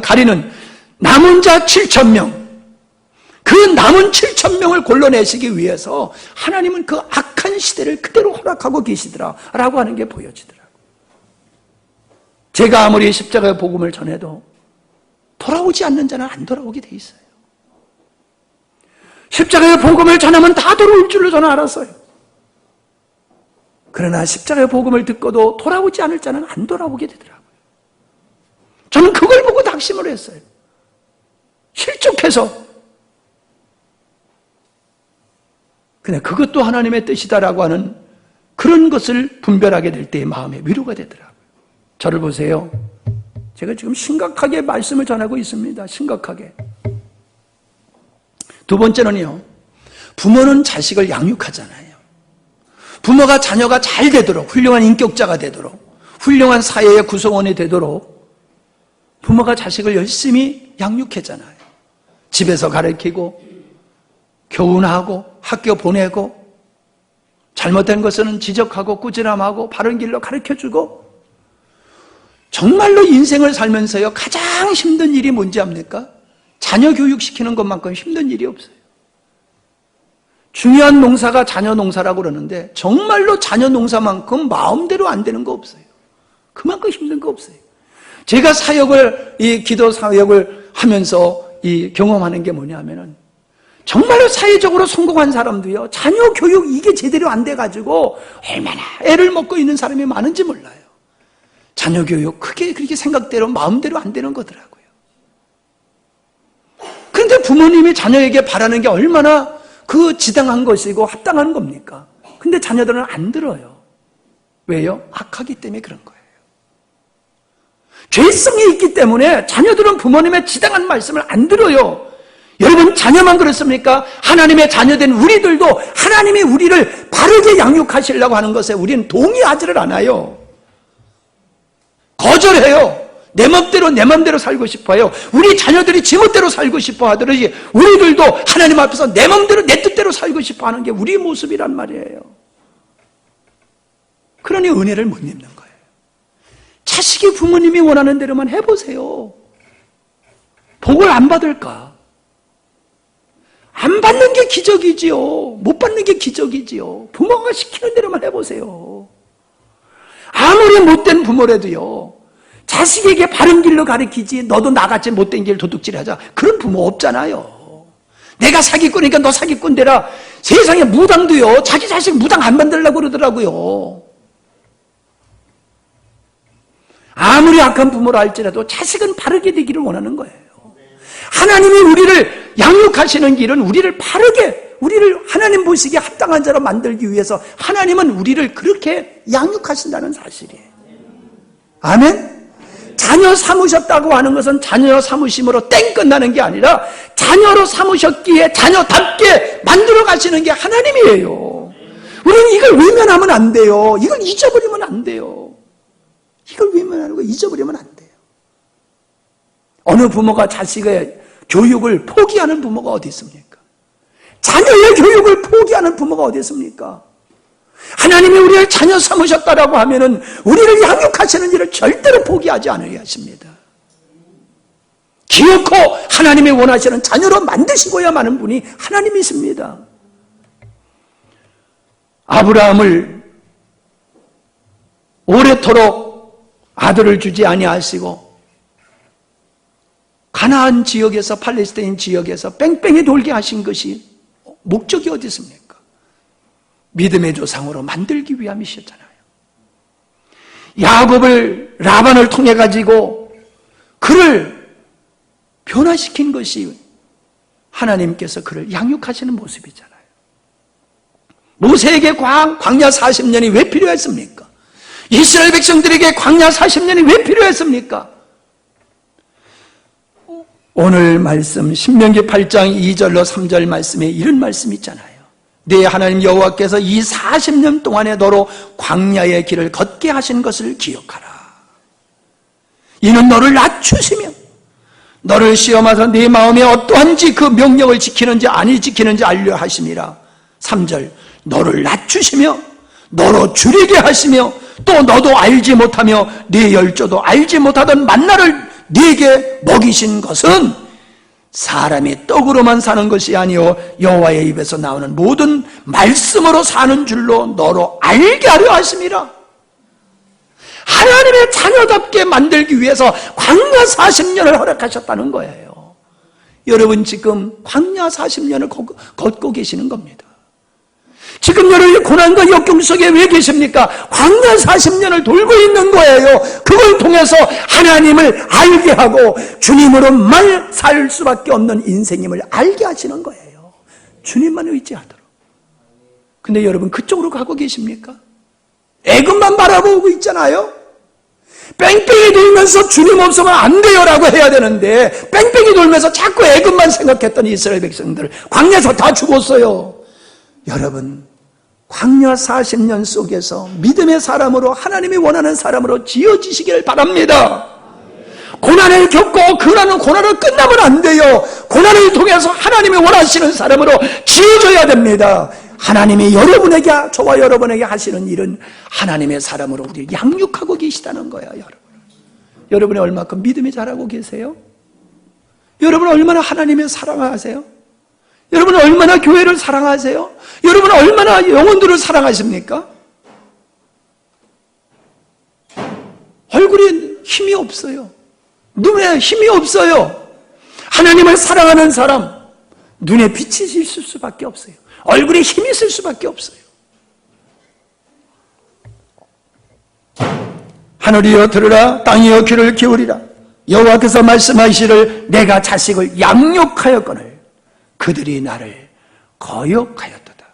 가리는 남은 자 7,000명, 그 남은 7,000명을 골라내시기 위해서 하나님은 그 악한 시대를 그대로 허락하고 계시더라라고 하는 게 보여지더라고요. 제가 아무리 십자가의 복음을 전해도 돌아오지 않는 자는 안 돌아오게 돼 있어요. 십자가의 복음을 전하면 다 돌아올 줄로 저는 알았어요. 그러나 십자가의 복음을 듣고도 돌아오지 않을 자는 안 돌아오게 되더라고요. 저는 그걸 보고 낙심을 했어요. 실족해서. 근데 그것도 하나님의 뜻이다라고 하는 그런 것을 분별하게 될 때의 마음에 위로가 되더라고요. 저를 보세요. 제가 지금 심각하게 말씀을 전하고 있습니다. 심각하게. 두 번째는요, 부모는 자식을 양육하잖아요. 부모가 자녀가 잘 되도록, 훌륭한 인격자가 되도록, 훌륭한 사회의 구성원이 되도록 부모가 자식을 열심히 양육했잖아요. 집에서 가르치고 교훈하고 학교 보내고 잘못된 것은 지적하고 꾸지람하고 바른 길로 가르쳐주고. 정말로 인생을 살면서요 가장 힘든 일이 뭔지 압니까? 자녀 교육시키는 것만큼 힘든 일이 없어요. 중요한 농사가 자녀 농사라고 그러는데 정말로 자녀 농사만큼 마음대로 안 되는 거 없어요. 그만큼 힘든 거 없어요. 제가 기도 사역을 하면서 경험하는 게 뭐냐면은 정말로 사회적으로 성공한 사람도요, 자녀 교육 이게 제대로 안 돼가지고 얼마나 애를 먹고 있는 사람이 많은지 몰라요. 자녀 교육 크게 그렇게 생각대로 마음대로 안 되는 거더라고요. 그런데 부모님이 자녀에게 바라는 게 얼마나 그 지당한 것이고 합당한 겁니까? 근데 자녀들은 안 들어요. 왜요? 악하기 때문에 그런 거예요. 죄성이 있기 때문에 자녀들은 부모님의 지당한 말씀을 안 들어요. 여러분, 자녀만 그렇습니까? 하나님의 자녀된 우리들도 하나님이 우리를 바르게 양육하시려고 하는 것에 우리는 동의하지를 않아요. 거절해요. 내 맘대로 살고 싶어요. 우리 자녀들이 지멋대로 살고 싶어 하듯이 우리들도 하나님 앞에서 내 맘대로 내 뜻대로 살고 싶어 하는 게 우리의 모습이란 말이에요. 그러니 은혜를 못 입는 거예요. 자식이 부모님이 원하는 대로만 해보세요. 복을 안 받을까? 안 받는 게 기적이지요. 못 받는 게 기적이지요. 부모가 시키는 대로만 해보세요. 아무리 못된 부모라도요, 자식에게 바른 길로 가르치지 너도 나같이 못된 길 도둑질하자, 그런 부모 없잖아요. 내가 사기꾼이니까 너 사기꾼 되라. 세상에 무당도요, 자기 자식 무당 안 만들려고 그러더라고요. 아무리 악한 부모라 할지라도 자식은 바르게 되기를 원하는 거예요. 하나님이 우리를 양육하시는 길은 우리를 바르게, 우리를 하나님 보시기에 합당한 자로 만들기 위해서 하나님은 우리를 그렇게 양육하신다는 사실이에요. 아멘? 자녀 삼으셨다고 하는 것은 자녀 삼으심으로 땡 끝나는 게 아니라 자녀로 삼으셨기에 자녀답게 만들어 가시는 게 하나님이에요. 우리는 이걸 외면하면 안 돼요. 이걸 잊어버리면 안 돼요. 이걸 외면하는 거 잊어버리면 안 돼요. 어느 부모가 자식의 교육을 포기하는 부모가 어디 있습니까? 자녀의 교육을 포기하는 부모가 어디 있습니까? 하나님이 우리를 자녀 삼으셨다라고 하면은 우리를 양육하시는 일을 절대로 포기하지 않으려 하십니다. 기어코 하나님이 원하시는 자녀로 만드시고야 마는 분이 하나님이십니다. 아브라함을 오래도록 아들을 주지 아니하시고 가나안 지역에서, 팔레스타인 지역에서 뺑뺑이 돌게 하신 것이 목적이 어디 있습니까? 믿음의 조상으로 만들기 위함이셨잖아요. 야곱을, 라반을 통해 가지고 그를 변화시킨 것이 하나님께서 그를 양육하시는 모습이잖아요. 모세에게 광야 40년이 왜 필요했습니까? 이스라엘 백성들에게 광야 40년이 왜 필요했습니까? 오늘 말씀 신명기 8장 2절로 3절 말씀에 이런 말씀이 있잖아요. 네 하나님 여호와께서 이 40년 동안에 너로 광야의 길을 걷게 하신 것을 기억하라. 이는 너를 낮추시며 너를 시험하사 네 마음에 어떠한지 그 명령을 지키는지 아니 지키는지 알려 하심이라. 3절 너를 낮추시며 너로 줄이게 하시며 또 너도 알지 못하며 네 열조도 알지 못하던 만나를 네게 먹이신 것은 사람이 떡으로만 사는 것이 아니요 여호와의 입에서 나오는 모든 말씀으로 사는 줄로 너로 알게 하려 하심이라. 하나님의 자녀답게 만들기 위해서 광야 40년을 허락하셨다는 거예요. 여러분 지금 광야 40년을 걷고 계시는 겁니다. 지금 여러분이 고난과 역경 속에 왜 계십니까? 광야 40년을 돌고 있는 거예요. 그걸 통해서 하나님을 알게 하고 주님으로만 살 수밖에 없는 인생임을 알게 하시는 거예요. 주님만 의지하도록. 근데 여러분 그쪽으로 가고 계십니까? 애굽만 바라보고 있잖아요. 뺑뺑이 돌면서 주님 없으면 안 돼요라고 해야 되는데 뺑뺑이 돌면서 자꾸 애굽만 생각했던 이스라엘 백성들 광야에서 다 죽었어요. 여러분 광야 40년 속에서 믿음의 사람으로 하나님이 원하는 사람으로 지어지시기를 바랍니다. 고난을 겪고 고난을 끝나면 안 돼요. 고난을 통해서 하나님이 원하시는 사람으로 지어져야 됩니다. 하나님이 여러분에게, 저와 여러분에게 하시는 일은 하나님의 사람으로 우리를 양육하고 계시다는 거예요. 여러분이 얼마큼 믿음이 잘하고 계세요? 여러분 얼마나 하나님의 사랑을 하세요? 여러분은 얼마나 교회를 사랑하세요? 여러분은 얼마나 영혼들을 사랑하십니까? 얼굴에 힘이 없어요. 눈에 힘이 없어요. 하나님을 사랑하는 사람, 눈에 빛이 있을 수밖에 없어요. 얼굴에 힘이 있을 수밖에 없어요. 하늘이여 들으라, 땅이여 귀를 기울이라. 여호와께서 말씀하시기를 내가 자식을 양육하였거늘 그들이 나를 거역하였도다.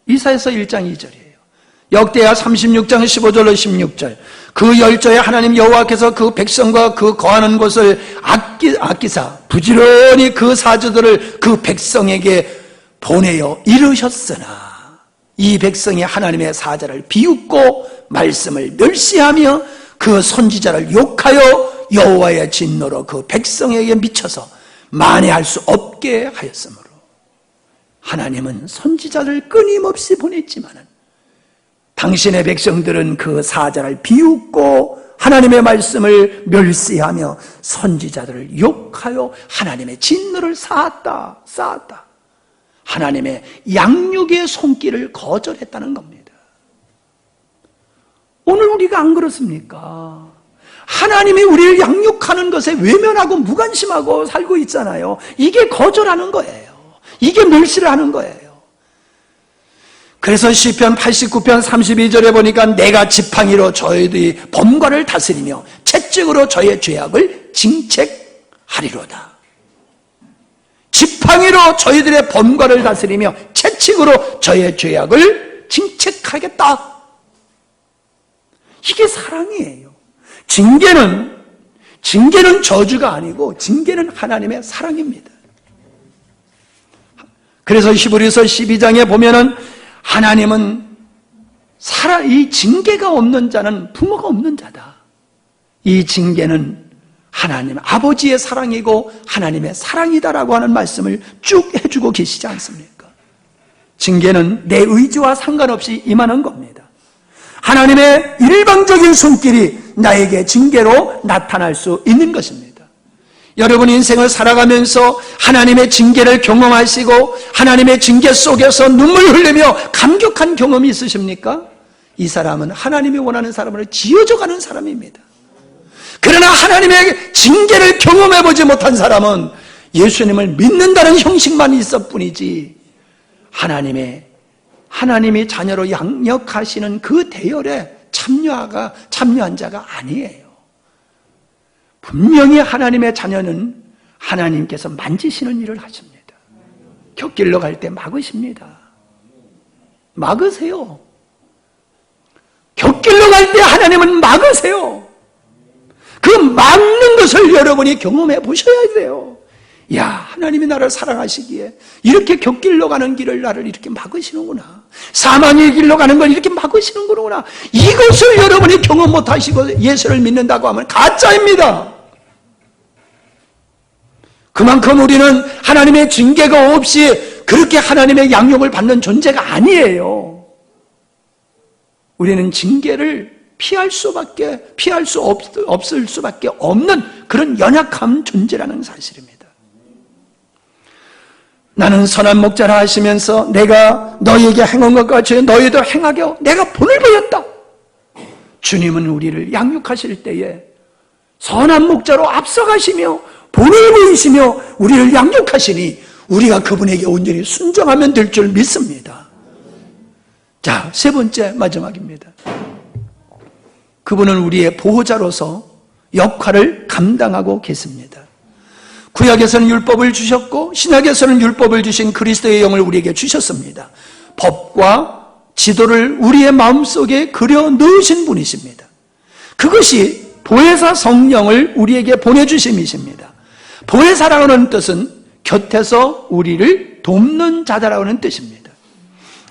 이사야서 1장 2절이에요. 역대하 36장 15절로 16절. 그 열조에 하나님 여호와께서 그 백성과 그 거하는 곳을 아끼사 부지런히 그 사주들을 그 백성에게 보내어 이루셨으나 이 백성이 하나님의 사자를 비웃고 말씀을 멸시하며 그 선지자를 욕하여 여호와의 진노로 그 백성에게 미쳐서 만회할 수 없게 하였으므로 하나님은 선지자를 끊임없이 보냈지만은 당신의 백성들은 그 사자를 비웃고 하나님의 말씀을 멸시하며 선지자들을 욕하여 하나님의 진노를 쌓았다. 하나님의 양육의 손길을 거절했다는 겁니다. 오늘 우리가 안 그렇습니까? 하나님이 우리를 양육하는 것에 외면하고 무관심하고 살고 있잖아요. 이게 거절하는 거예요. 이게 멸시를 하는 거예요. 그래서 시편 89편 32절에 보니까 내가 지팡이로 저희들이 범과를 다스리며 채찍으로 저의 죄악을 징책하리로다. 지팡이로 저희들의 범과를 다스리며 채찍으로 저의 죄악을 징책하겠다. 이게 사랑이에요. 징계는 저주가 아니고 징계는 하나님의 사랑입니다. 그래서 히브리서 12장에 보면은 하나님은 이 징계가 없는 자는 부모가 없는 자다. 이 징계는 하나님 아버지의 사랑이고 하나님의 사랑이다라고 하는 말씀을 쭉 해주고 계시지 않습니까? 징계는 내 의지와 상관없이 임하는 겁니다. 하나님의 일방적인 손길이 나에게 징계로 나타날 수 있는 것입니다. 여러분 인생을 살아가면서 하나님의 징계를 경험하시고 하나님의 징계 속에서 눈물 흘리며 감격한 경험이 있으십니까? 이 사람은 하나님이 원하는 사람으로 지어져가는 사람입니다. 그러나 하나님의 징계를 경험해보지 못한 사람은 예수님을 믿는다는 형식만 있을 뿐이지 하나님이 자녀로 양육하시는 그 대열에 참여한 자가 아니에요. 분명히 하나님의 자녀는 하나님께서 만지시는 일을 하십니다. 곁길로 갈 때 막으십니다. 막으세요. 곁길로 갈 때 하나님은 막으세요. 그 막는 것을 여러분이 경험해 보셔야 돼요. 야, 하나님이 나를 사랑하시기에 이렇게 곁길로 가는 길을 나를 이렇게 막으시는구나. 사망의 길로 가는 걸 이렇게 막으시는구나. 이것을 여러분이 경험 못하시고 예수를 믿는다고 하면 가짜입니다. 그만큼 우리는 하나님의 징계가 없이 그렇게 하나님의 양육을 받는 존재가 아니에요. 우리는 징계를 피할 수 없을 수밖에 없는 그런 연약한 존재라는 사실입니다. 나는 선한 목자라 하시면서 내가 너희에게 행한 것 같이 너희도 행하게 하고 내가 본을 보였다. 주님은 우리를 양육하실 때에 선한 목자로 앞서가시며 본을 보이시며 우리를 양육하시니 우리가 그분에게 온전히 순종하면 될 줄 믿습니다. 자, 세 번째 마지막입니다. 그분은 우리의 보호자로서 역할을 감당하고 계십니다. 구약에서는 율법을 주셨고 신약에서는 율법을 주신 그리스도의 영을 우리에게 주셨습니다. 법과 지도를 우리의 마음속에 그려 넣으신 분이십니다. 그것이 보혜사 성령을 우리에게 보내주심이십니다. 보혜사라고 하는 뜻은 곁에서 우리를 돕는 자다라고 하는 뜻입니다.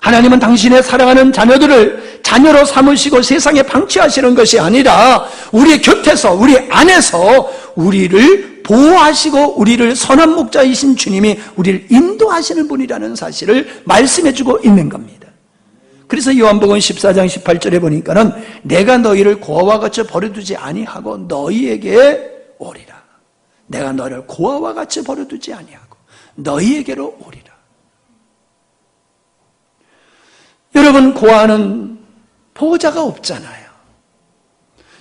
하나님은 당신의 사랑하는 자녀들을 자녀로 삼으시고 세상에 방치하시는 것이 아니라 우리 곁에서 우리 안에서 우리를 보호하시고 우리를 선한 목자이신 주님이 우리를 인도하시는 분이라는 사실을 말씀해주고 있는 겁니다. 그래서 요한복음 14장 18절에 보니까는 내가 너희를 고아와 같이 버려두지 아니하고 너희에게 오리라. 내가 너를 고아와 같이 버려두지 아니하고 너희에게로 오리라. 여러분, 고아는 보호자가 없잖아요.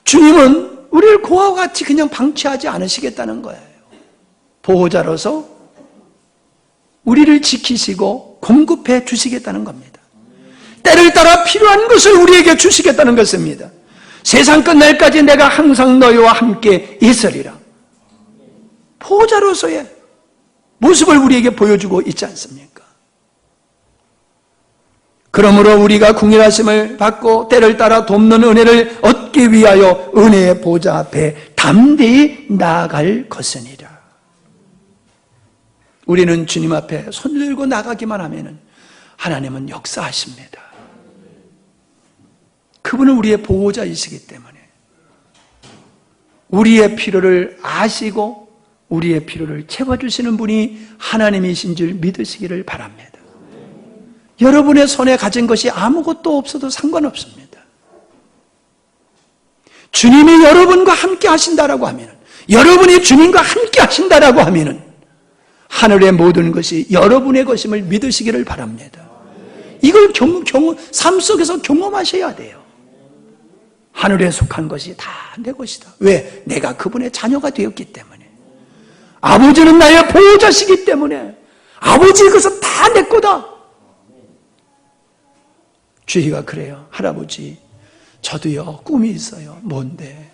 주님은 우리를 고아와 같이 그냥 방치하지 않으시겠다는 거예요. 보호자로서 우리를 지키시고 공급해 주시겠다는 겁니다. 때를 따라 필요한 것을 우리에게 주시겠다는 것입니다. 세상 끝날까지 내가 항상 너희와 함께 있으리라. 보호자로서의 모습을 우리에게 보여주고 있지 않습니까? 그러므로 우리가 궁일하심을 받고 때를 따라 돕는 은혜를 얻기 위하여 은혜의 보좌 앞에 담대히 나아갈 것이니라. 우리는 주님 앞에 손 들고 나가기만 하면 하나님은 역사하십니다. 그분은 우리의 보호자이시기 때문에 우리의 필요를 아시고 우리의 필요를 채워주시는 분이 하나님이신 줄 믿으시기를 바랍니다. 여러분의 손에 가진 것이 아무것도 없어도 상관없습니다. 주님이 여러분과 함께 하신다라고 하면, 여러분이 주님과 함께 하신다라고 하면 하늘의 모든 것이 여러분의 것임을 믿으시기를 바랍니다. 이걸 삶 속에서 경험하셔야 돼요. 하늘에 속한 것이 다 내 것이다. 왜? 내가 그분의 자녀가 되었기 때문에. 아버지는 나의 보호자시기 때문에 아버지의 것은 다 내 거다. 주희가 그래요. 할아버지, 저도요 꿈이 있어요. 뭔데?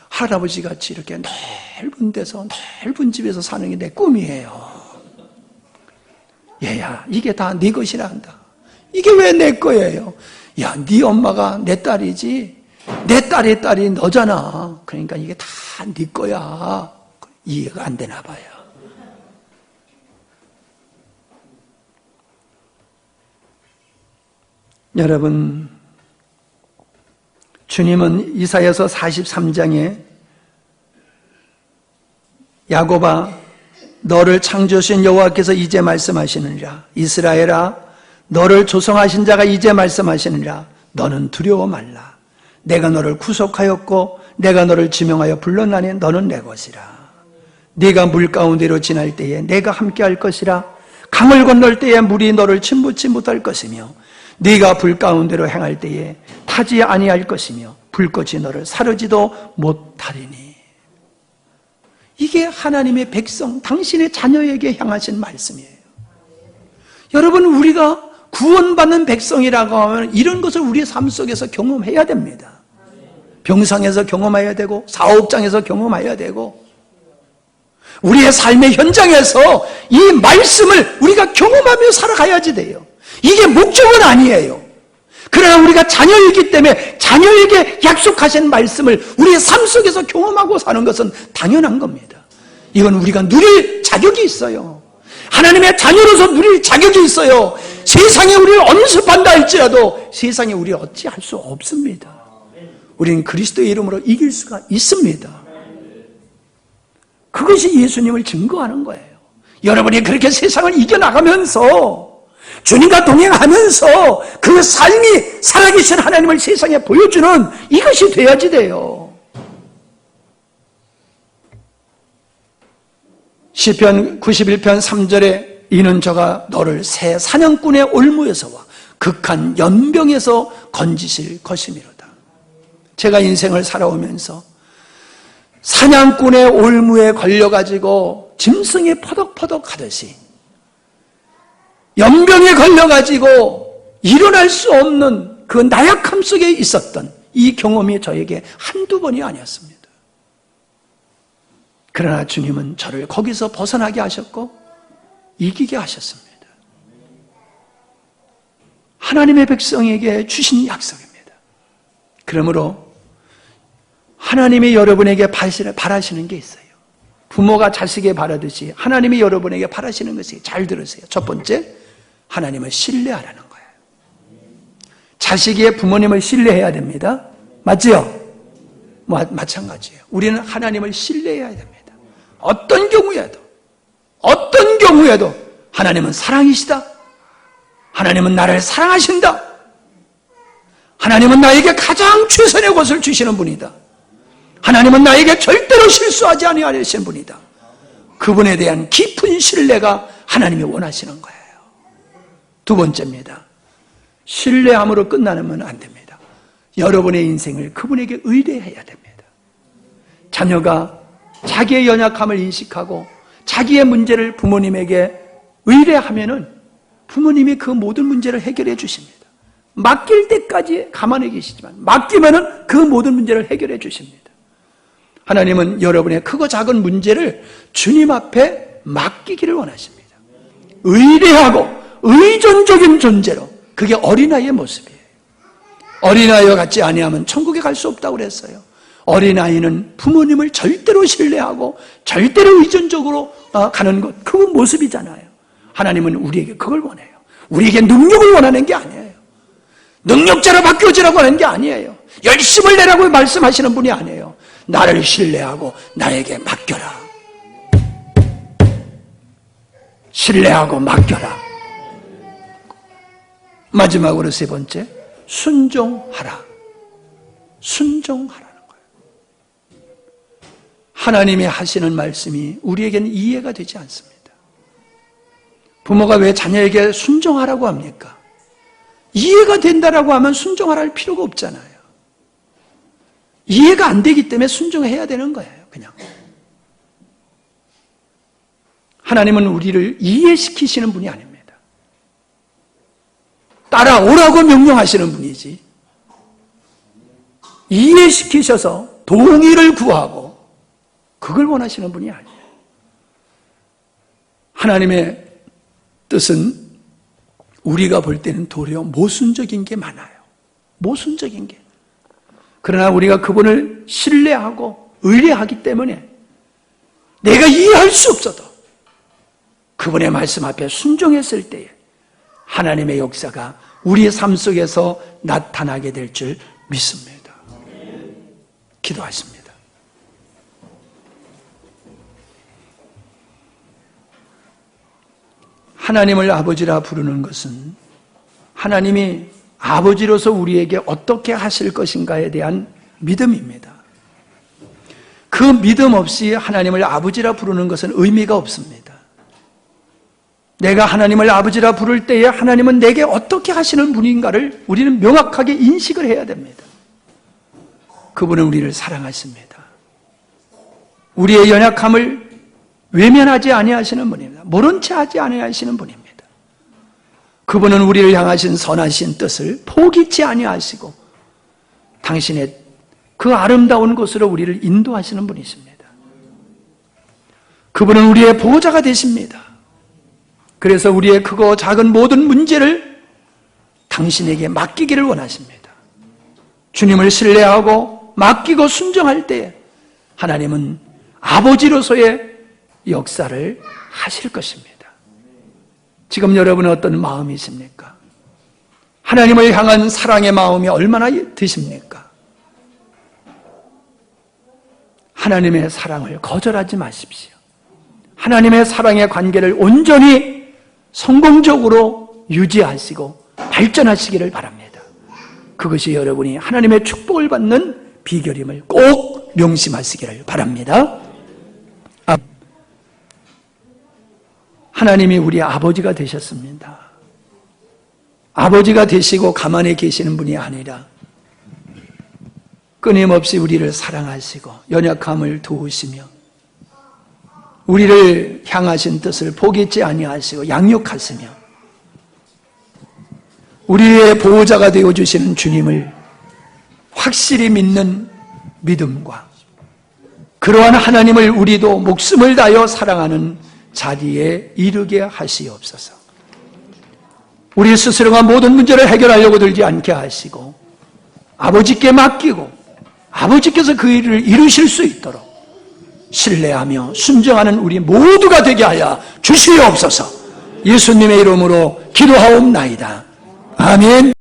할아버지 같이 이렇게 넓은 데서 넓은 집에서 사는 게 내 꿈이에요. 얘야, 이게 다 네 것이라 한다. 이게 왜 내 거예요? 야, 네 엄마가 내 딸이지 내 딸의 딸이 너잖아. 그러니까 이게 다 네 거야. 이해가 안 되나 봐요. 여러분, 주님은 이사야서 43장에 야곱아, 너를 창조하신 여호와께서 이제 말씀하시느니라. 이스라엘아, 너를 조성하신 자가 이제 말씀하시느니라. 너는 두려워 말라. 내가 너를 구속하였고 내가 너를 지명하여 불렀나니 너는 내 것이라. 네가 물 가운데로 지날 때에 내가 함께할 것이라. 강을 건널 때에 물이 너를 침몰치 못할 것이며 네가 불 가운데로 행할 때에 타지 아니할 것이며 불꽃이 너를 사르지도 못하리니. 이게 하나님의 백성, 당신의 자녀에게 향하신 말씀이에요. 여러분, 우리가 구원받는 백성이라고 하면 이런 것을 우리의 삶 속에서 경험해야 됩니다. 병상에서 경험해야 되고 사업장에서 경험해야 되고 우리의 삶의 현장에서 이 말씀을 우리가 경험하며 살아가야지 돼요. 이게 목적은 아니에요. 그러나 우리가 자녀이기 때문에 자녀에게 약속하신 말씀을 우리의 삶 속에서 경험하고 사는 것은 당연한 겁니다. 이건 우리가 누릴 자격이 있어요. 하나님의 자녀로서 누릴 자격이 있어요. 세상에 우리를 엄습한다 할지라도 세상에 우리를 어찌할 수 없습니다. 우리는 그리스도의 이름으로 이길 수가 있습니다. 그것이 예수님을 증거하는 거예요. 여러분이 그렇게 세상을 이겨나가면서 주님과 동행하면서 그 삶이 살아계신 하나님을 세상에 보여주는 이것이 돼야지 돼요. 시편 91편 3절에 이는 저가 너를 새 사냥꾼의 올무에서와 극한 연병에서 건지실 것이미로다. 제가 인생을 살아오면서 사냥꾼의 올무에 걸려가지고 짐승이 퍼덕퍼덕 하듯이 연병에 걸려가지고 일어날 수 없는 그 나약함 속에 있었던 이 경험이 저에게 한두 번이 아니었습니다. 그러나 주님은 저를 거기서 벗어나게 하셨고 이기게 하셨습니다. 하나님의 백성에게 주신 약속입니다. 그러므로 하나님이 여러분에게 바라시는 게 있어요. 부모가 자식에게 바라듯이 하나님이 여러분에게 바라시는 것이, 잘 들으세요. 첫 번째, 하나님을 신뢰하라는 거예요. 자식이 부모님을 신뢰해야 됩니다. 맞지요? 마찬가지예요. 우리는 하나님을 신뢰해야 됩니다. 어떤 경우에도 하나님은 사랑이시다. 하나님은 나를 사랑하신다. 하나님은 나에게 가장 최선의 것을 주시는 분이다. 하나님은 나에게 절대로 실수하지 아니하시는 분이다. 그분에 대한 깊은 신뢰가 하나님이 원하시는 거예요. 두 번째입니다. 신뢰함으로 끝나면 안 됩니다. 여러분의 인생을 그분에게 의뢰해야 됩니다. 자녀가 자기의 연약함을 인식하고 자기의 문제를 부모님에게 의뢰하면은 부모님이 그 모든 문제를 해결해 주십니다. 맡길 때까지 가만히 계시지만 맡기면은 그 모든 문제를 해결해 주십니다. 하나님은 여러분의 크고 작은 문제를 주님 앞에 맡기기를 원하십니다. 의뢰하고 의존적인 존재로, 그게 어린아이의 모습이에요. 어린아이와 같지 아니하면 천국에 갈 수 없다고 그랬어요. 어린아이는 부모님을 절대로 신뢰하고 절대로 의존적으로 가는 것, 그 모습이잖아요. 하나님은 우리에게 그걸 원해요. 우리에게 능력을 원하는 게 아니에요. 능력자로 바뀌어지라고 하는 게 아니에요. 열심을 내라고 말씀하시는 분이 아니에요. 나를 신뢰하고 나에게 맡겨라. 신뢰하고 맡겨라. 마지막으로 세 번째, 순종하라. 순종하라는 거예요. 하나님이 하시는 말씀이 우리에게는 이해가 되지 않습니다. 부모가 왜 자녀에게 순종하라고 합니까? 이해가 된다라고 하면 순종할 필요가 없잖아요. 이해가 안 되기 때문에 순종해야 되는 거예요, 그냥. 하나님은 우리를 이해시키시는 분이 아닙니다. 따라오라고 명령하시는 분이지, 이해시키셔서 동의를 구하고 그걸 원하시는 분이 아니에요. 하나님의 뜻은 우리가 볼 때는 도리어 모순적인 게 많아요. 모순적인 게. 그러나 우리가 그분을 신뢰하고 의뢰하기 때문에 내가 이해할 수 없어도 그분의 말씀 앞에 순종했을 때에 하나님의 역사가 우리의 삶 속에서 나타나게 될 줄 믿습니다. 기도하십니다. 하나님을 아버지라 부르는 것은 하나님이 아버지로서 우리에게 어떻게 하실 것인가에 대한 믿음입니다. 그 믿음 없이 하나님을 아버지라 부르는 것은 의미가 없습니다. 내가 하나님을 아버지라 부를 때에 하나님은 내게 어떻게 하시는 분인가를 우리는 명확하게 인식을 해야 됩니다. 그분은 우리를 사랑하십니다. 우리의 연약함을 외면하지 아니하시는 분입니다. 모른 채 하지 아니하시는 분입니다. 그분은 우리를 향하신 선하신 뜻을 포기치 아니하시고 당신의 그 아름다운 곳으로 우리를 인도하시는 분이십니다. 그분은 우리의 보호자가 되십니다. 그래서 우리의 크고 작은 모든 문제를 당신에게 맡기기를 원하십니다. 주님을 신뢰하고 맡기고 순종할 때 하나님은 아버지로서의 역사를 하실 것입니다. 지금 여러분은 어떤 마음이십니까? 하나님을 향한 사랑의 마음이 얼마나 드십니까? 하나님의 사랑을 거절하지 마십시오. 하나님의 사랑의 관계를 온전히 성공적으로 유지하시고 발전하시기를 바랍니다. 그것이 여러분이 하나님의 축복을 받는 비결임을 꼭 명심하시기를 바랍니다. 하나님이 우리 아버지가 되셨습니다. 아버지가 되시고 가만히 계시는 분이 아니라 끊임없이 우리를 사랑하시고 연약함을 도우시며 우리를 향하신 뜻을 포기치 아니하시고 양육하시며 우리의 보호자가 되어주시는 주님을 확실히 믿는 믿음과 그러한 하나님을 우리도 목숨을 다하여 사랑하는 자리에 이르게 하시옵소서. 우리 스스로가 모든 문제를 해결하려고 들지 않게 하시고 아버지께 맡기고 아버지께서 그 일을 이루실 수 있도록 신뢰하며 순종하는 우리 모두가 되게 하여 주시옵소서. 예수님의 이름으로 기도하옵나이다. 아멘.